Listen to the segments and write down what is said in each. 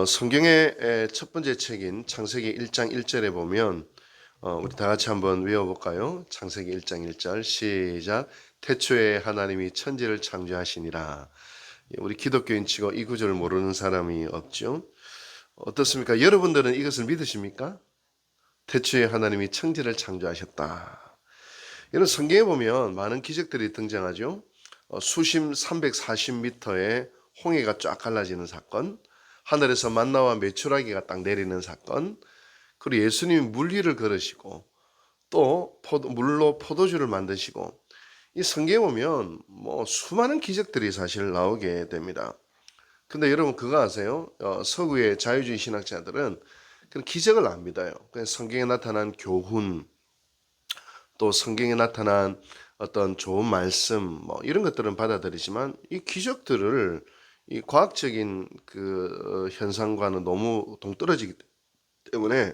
성경의 첫 번째 책인 창세기 1장 1절에 보면 우리 다 같이 한번 외워볼까요? 창세기 1장 1절 시작. 태초에 하나님이 천지를 창조하시니라. 우리 기독교인 치고 이 구절을 모르는 사람이 없죠. 어떻습니까? 여러분들은 이것을 믿으십니까? 태초에 하나님이 천지를 창조하셨다. 이런 성경에 보면 많은 기적들이 등장하죠. 수심 340m의 홍해가 쫙 갈라지는 사건, 하늘에서 만나와 메추라기가 딱 내리는 사건, 그리고 예수님이 물 위를 걸으시고 또 물로 포도주를 만드시고, 이 성경에 보면 수많은 기적들이 사실 나오게 됩니다. 근데 여러분 그거 아세요? 서구의 자유주의 신학자들은 그런 기적을 안 믿어요. 그냥 성경에 나타난 교훈, 또 성경에 나타난 어떤 좋은 말씀 이런 것들은 받아들이지만 이 기적들을 이 과학적인 그 현상과는 너무 동떨어지기 때문에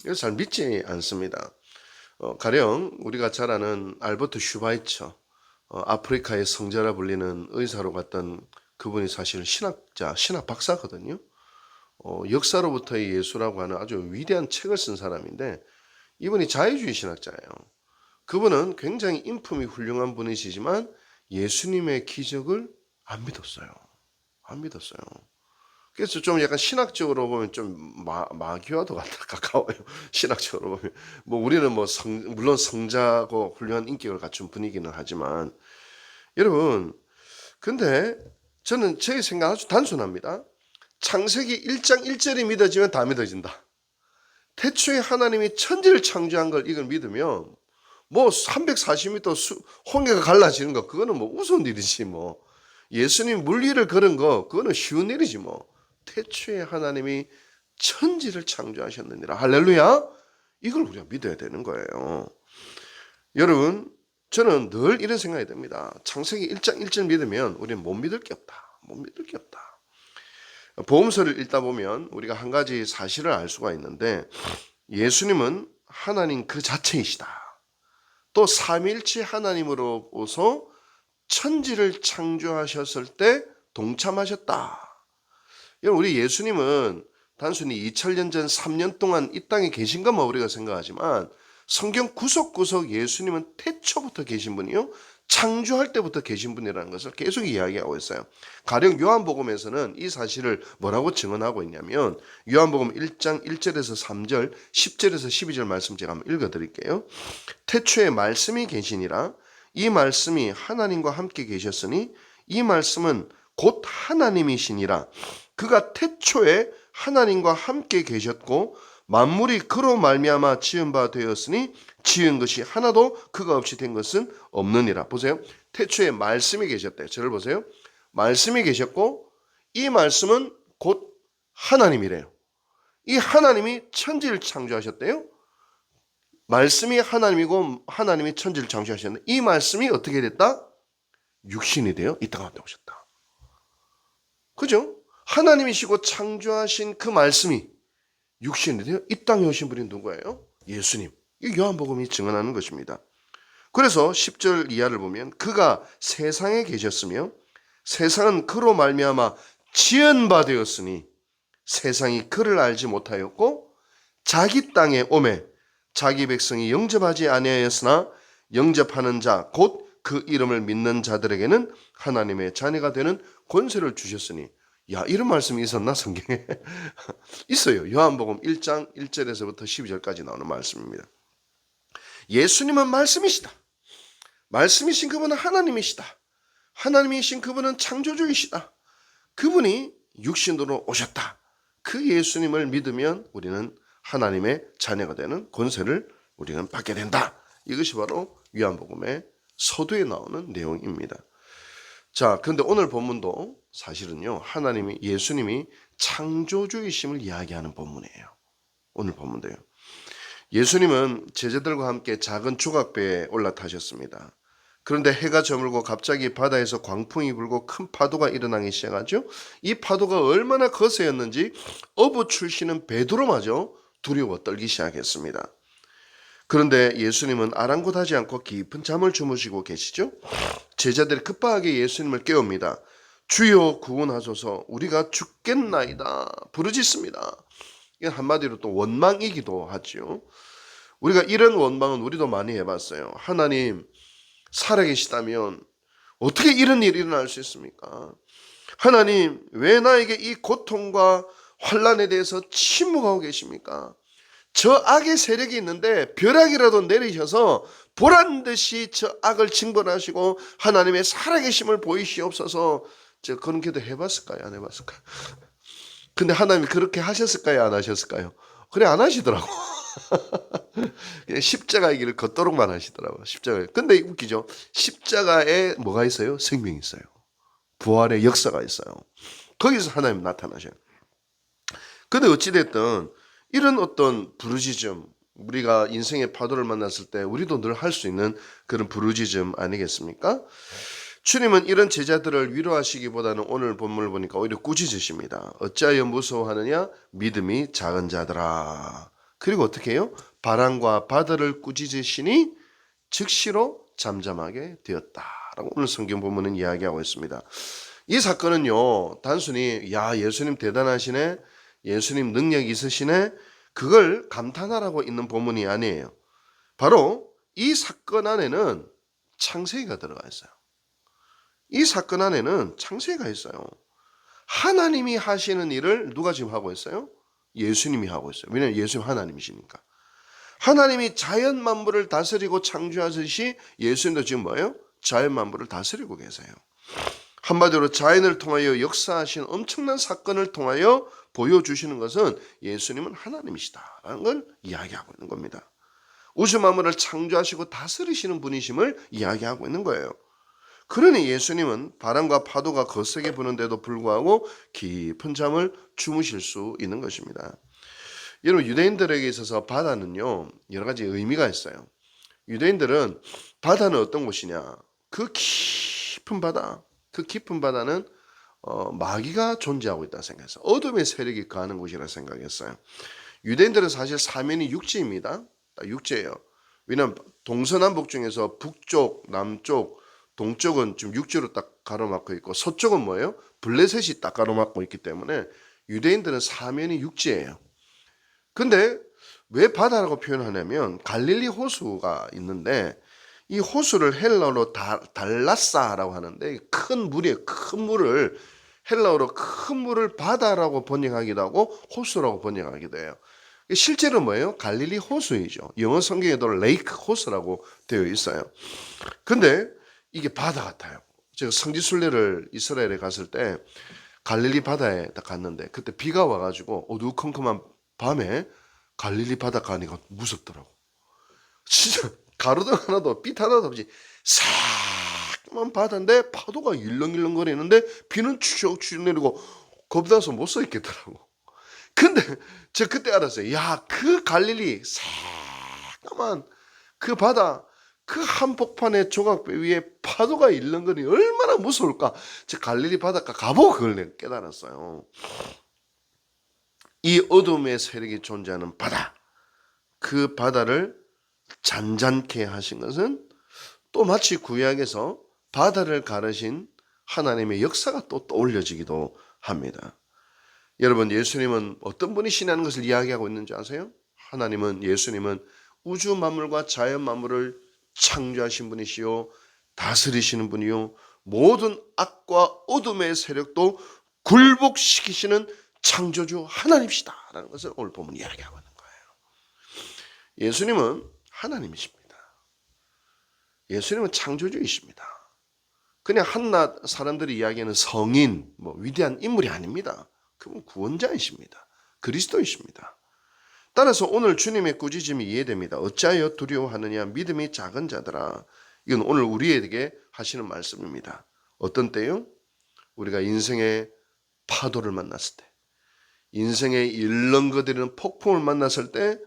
이걸 잘 믿지 않습니다. 가령 우리가 잘 아는 알버트 슈바이처, 아프리카의 성자라 불리는 의사로 갔던 그분이 사실 신학자, 신학 박사거든요. 역사로부터의 예수라고 하는 아주 위대한 책을 쓴 사람인데 이분이 자유주의 신학자예요. 그분은 굉장히 인품이 훌륭한 분이시지만 예수님의 기적을 안 믿었어요. 안 믿었어요. 그래서 좀 약간 신학적으로 보면 좀 마귀와도 가까워요. 신학적으로 보면. 우리는 물론 성자고 훌륭한 인격을 갖춘 분이기는 하지만, 여러분, 근데 저는 제 생각 아주 단순합니다. 창세기 1장 1절이 믿어지면 다 믿어진다. 태초에 하나님이 천지를 창조한 걸 이걸 믿으면 340m 홍해가 갈라지는 거 그거는 우스운 일이지 예수님 물 위를 걸은 거 그거는 쉬운 일이지 태초에 하나님이 천지를 창조하셨느니라. 할렐루야. 이걸 우리가 믿어야 되는 거예요. 여러분, 저는 늘 이런 생각이 듭니다. 창세기 1장 1절 믿으면 우리는 못 믿을 게 없다. 못 믿을 게 없다. 보험서를 읽다 보면 우리가 한 가지 사실을 알 수가 있는데, 예수님은 하나님 그 자체이시다. 또 삼위일체 하나님으로서 천지를 창조하셨을 때 동참하셨다. 우리 예수님은 단순히 2000년 전 3년 동안 이 땅에 계신 것만 우리가 생각하지만 성경 구석구석 예수님은 태초부터 계신 분이요, 창조할 때부터 계신 분이라는 것을 계속 이야기하고 있어요. 가령 요한복음에서는 이 사실을 뭐라고 증언하고 있냐면, 요한복음 1장 1절에서 3절, 10절에서 12절 말씀 제가 한번 읽어드릴게요. 태초에 말씀이 계시니라. 이 말씀이 하나님과 함께 계셨으니 이 말씀은 곧 하나님이시니라. 그가 태초에 하나님과 함께 계셨고 만물이 그로 말미암아 지은 바 되었으니 지은 것이 하나도 그가 없이 된 것은 없느니라. 보세요. 태초에 말씀이 계셨대요. 저를 보세요. 말씀이 계셨고 이 말씀은 곧 하나님이래요. 이 하나님이 천지를 창조하셨대요. 말씀이 하나님이고 하나님이 천지를 창조하셨는데 이 말씀이 어떻게 됐다? 육신이 되어 이 땅 가운데 오셨다. 그죠? 하나님이시고 창조하신 그 말씀이 육신이 되어 이 땅에 오신 분이 누구예요? 예수님. 이 요한복음이 증언하는 것입니다. 그래서 10절 이하를 보면 그가 세상에 계셨으며 세상은 그로 말미암아 지은 바 되었으니 세상이 그를 알지 못하였고 자기 땅에 오매 자기 백성이 영접하지 아니하였으나 영접하는 자 곧 그 이름을 믿는 자들에게는 하나님의 자녀가 되는 권세를 주셨으니. 야, 이런 말씀이 있었나 성경에? 있어요. 요한복음 1장 1절에서부터 12절까지 나오는 말씀입니다. 예수님은 말씀이시다. 말씀이신 그분은 하나님이시다. 하나님이신 그분은 창조주이시다. 그분이 육신으로 오셨다. 그 예수님을 믿으면 우리는 하나님의 자녀가 되는 권세를 우리는 받게 된다. 이것이 바로 요한복음의 서두에 나오는 내용입니다. 자, 그런데 오늘 본문도 사실은요, 예수님이 창조주이심을 이야기하는 본문이에요. 오늘 본문도요. 예수님은 제자들과 함께 작은 조각배에 올라타셨습니다. 그런데 해가 저물고 갑자기 바다에서 광풍이 불고 큰 파도가 일어나기 시작하죠. 이 파도가 얼마나 거세였는지 어부 출신은 베드로마저 두려워 떨기 시작했습니다. 그런데 예수님은 아랑곳하지 않고 깊은 잠을 주무시고 계시죠. 제자들이 급하게 예수님을 깨웁니다. 주여 구원하소서 우리가 죽겠나이다 부르짖습니다. 이건 한마디로 또 원망이기도 하죠. 우리가 이런 원망은 우리도 많이 해봤어요. 하나님 살아계시다면 어떻게 이런 일이 일어날 수 있습니까? 하나님 왜 나에게 이 고통과 환난에 대해서 침묵하고 계십니까? 저 악의 세력이 있는데 벼락이라도 내리셔서 보란 듯이 저 악을 징벌하시고 하나님의 살아계심을 보이시옵소서. 저 그런 기도 해봤을까요? 안 해봤을까요? 근데 하나님이 그렇게 하셨을까요? 안 하셨을까요? 그래 안 하시더라고. 그냥 십자가의 길을 걷도록만 하시더라고요. 십자가에. 근데 웃기죠. 십자가에 뭐가 있어요? 생명이 있어요. 부활의 역사가 있어요. 거기서 하나님 나타나셔요. 근데 어찌됐든 이런 어떤 부르짖음, 우리가 인생의 파도를 만났을 때 우리도 늘 할 수 있는 그런 부르짖음 아니겠습니까? 주님은 이런 제자들을 위로하시기보다는 오늘 본문을 보니까 오히려 꾸짖으십니다. 어찌하여 무서워하느냐? 믿음이 작은 자들아. 그리고 어떻게 해요? 바람과 바다를 꾸짖으시니 즉시로 잠잠하게 되었다라고 오늘 성경 본문은 이야기하고 있습니다. 이 사건은요 단순히 야 예수님 대단하시네, 예수님 능력 있으시네, 그걸 감탄하라고 있는 본문이 아니에요. 바로 이 사건 안에는 창세기가 들어가 있어요. 이 사건 안에는 창세기가 있어요. 하나님이 하시는 일을 누가 지금 하고 있어요? 예수님이 하고 있어요. 왜냐하면 예수님 하나님이시니까. 하나님이 자연 만물을 다스리고 창조하듯이 예수님도 지금 뭐예요? 자연 만물을 다스리고 계세요. 한마디로 자연을 통하여 역사하신 엄청난 사건을 통하여 보여주시는 것은 예수님은 하나님이시다라는 걸 이야기하고 있는 겁니다. 우주 만물을 창조하시고 다스리시는 분이심을 이야기하고 있는 거예요. 그러니 예수님은 바람과 파도가 거세게 부는데도 불구하고 깊은 잠을 주무실 수 있는 것입니다. 여러분 유대인들에게 있어서 바다는요 여러 가지 의미가 있어요. 유대인들은 바다는 어떤 곳이냐? 그 깊은 바다, 그 깊은 바다는 마귀가 존재하고 있다 생각했어요. 어둠의 세력이 거하는 곳이라 생각했어요. 유대인들은 사실 사면이 육지입니다. 육지예요. 왜냐하면 동서남북 중에서 북쪽, 남쪽, 동쪽은 지금 육지로 딱 가로막고 있고 서쪽은 뭐예요? 블레셋이 딱 가로막고 있기 때문에 유대인들은 사면이 육지예요. 근데 왜 바다라고 표현하냐면 갈릴리 호수가 있는데 이 호수를 헬라어로 달라사라고 하는데 큰 물이에요. 큰 물을 헬라어로 큰 물을 바다라고 번역하기도 하고 호수라고 번역하기도 해요. 실제로 뭐예요? 갈릴리 호수이죠. 영어 성경에도 레이크 호수라고 되어 있어요. 근데 이게 바다 같아요. 제가 성지순례를 이스라엘에 갔을 때 갈릴리 바다에 딱 갔는데 그때 비가 와가지고 어두컴컴한 밤에 갈릴리 바다 가니까 무섭더라고. 진짜 가로등 하나도 빛 하나도 없이 싹만 바다인데 파도가 일렁일렁 거리는데 비는 추적추적 내리고 겁나서 못 서 있겠더라고. 근데 제가 그때 알았어요. 야, 그 갈릴리 새까만 그 바다 그 한복판의 조각배 위에 파도가 일렁거리니 얼마나 무서울까. 저 갈릴리 바닷가 가보고 그걸 내가 깨달았어요. 이 어둠의 세력이 존재하는 바다, 그 바다를 잔잔케 하신 것은 또 마치 구약에서 바다를 가르신 하나님의 역사가 또 떠올려지기도 합니다. 여러분 예수님은 어떤 분이시냐는 것을 이야기하고 있는지 아세요? 예수님은 우주 만물과 자연 만물을 창조하신 분이시요 다스리시는 분이요 모든 악과 어둠의 세력도 굴복시키시는 창조주 하나님이시다라는 것을 오늘 보면 이야기하고 있는 거예요. 예수님은 하나님이십니다. 예수님은 창조주이십니다. 그냥 한낱 사람들이 이야기하는 성인, 위대한 인물이 아닙니다. 그분 구원자이십니다. 그리스도이십니다. 따라서 오늘 주님의 꾸짖음이 이해됩니다. 어찌하여 두려워하느냐? 믿음이 작은 자들아. 이건 오늘 우리에게 하시는 말씀입니다. 어떤 때요? 우리가 인생의 파도를 만났을 때, 인생의 일렁거리는 폭풍을 만났을 때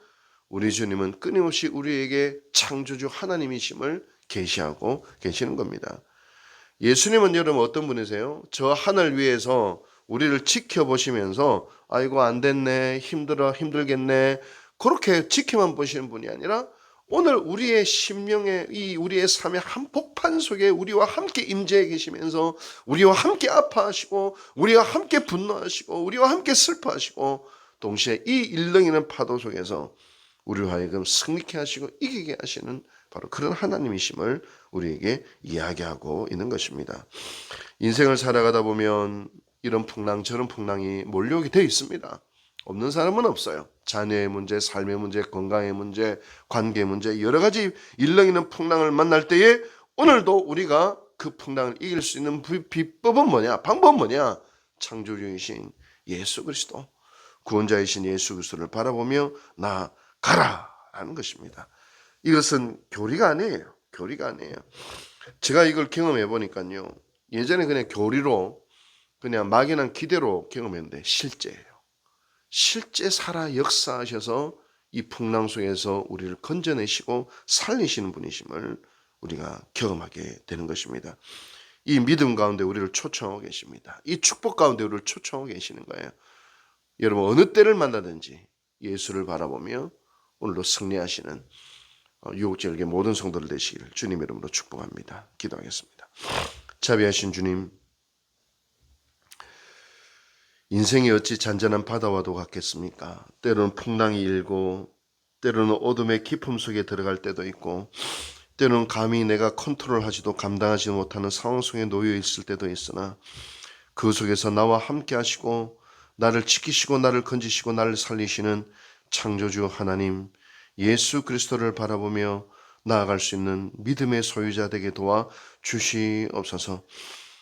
우리 주님은 끊임없이 우리에게 창조주 하나님이심을 계시하고 계시는 겁니다. 예수님은 여러분 어떤 분이세요? 저 하늘 위에서 우리를 지켜보시면서 아이고 안 됐네, 힘들겠네 그렇게 지켜만 보시는 분이 아니라 오늘 우리의 심령의 우리의 삶의 한복판 속에 우리와 함께 임재해 계시면서 우리와 함께 아파하시고 우리와 함께 분노하시고 우리와 함께 슬퍼하시고 동시에 이 일렁이는 파도 속에서 우리로 하여금 승리케 하시고 이기게 하시는 바로 그런 하나님이심을 우리에게 이야기하고 있는 것입니다. 인생을 살아가다 보면 이런 풍랑 저런 풍랑이 몰려오게 되어 있습니다. 없는 사람은 없어요. 자녀의 문제, 삶의 문제, 건강의 문제, 관계 문제, 여러 가지 일렁이는 풍랑을 만날 때에 오늘도 우리가 그 풍랑을 이길 수 있는 비법은 뭐냐? 방법은 뭐냐? 창조주이신 예수 그리스도, 구원자이신 예수 그리스도를 바라보며 나아가라라는 것입니다. 이것은 교리가 아니에요. 교리가 아니에요. 제가 이걸 경험해 보니까요. 예전에 그냥 교리로 그냥 막연한 기대로 경험했는데 실제예요. 실제 살아 역사하셔서 이 풍랑 속에서 우리를 건져내시고 살리시는 분이심을 우리가 경험하게 되는 것입니다. 이 믿음 가운데 우리를 초청하고 계십니다. 이 축복 가운데 우리를 초청하고 계시는 거예요. 여러분 어느 때를 만나든지 예수를 바라보며 오늘도 승리하시는 유혹절개 모든 성도들 되시기를 주님 이름으로 축복합니다. 기도하겠습니다. 자비하신 주님, 인생이 어찌 잔잔한 바다와도 같겠습니까? 때로는 풍랑이 일고 때로는 어둠의 깊음 속에 들어갈 때도 있고 때로는 감히 내가 컨트롤하지도 감당하지 못하는 상황 속에 놓여 있을 때도 있으나 그 속에서 나와 함께 하시고 나를 지키시고 나를 건지시고 나를 살리시는 창조주 하나님 예수 그리스도를 바라보며 나아갈 수 있는 믿음의 소유자 되게 도와 주시옵소서.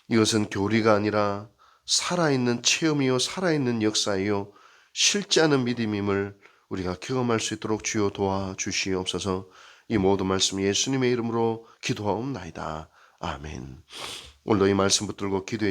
이것은 교리가 아니라 살아있는 체험이요 살아있는 역사이요 실제하는 믿음임을 우리가 경험할 수 있도록 주여 도와주시옵소서. 이 모든 말씀 예수님의 이름으로 기도하옵나이다. 아멘. 오늘도 이 말씀 붙들고 기도의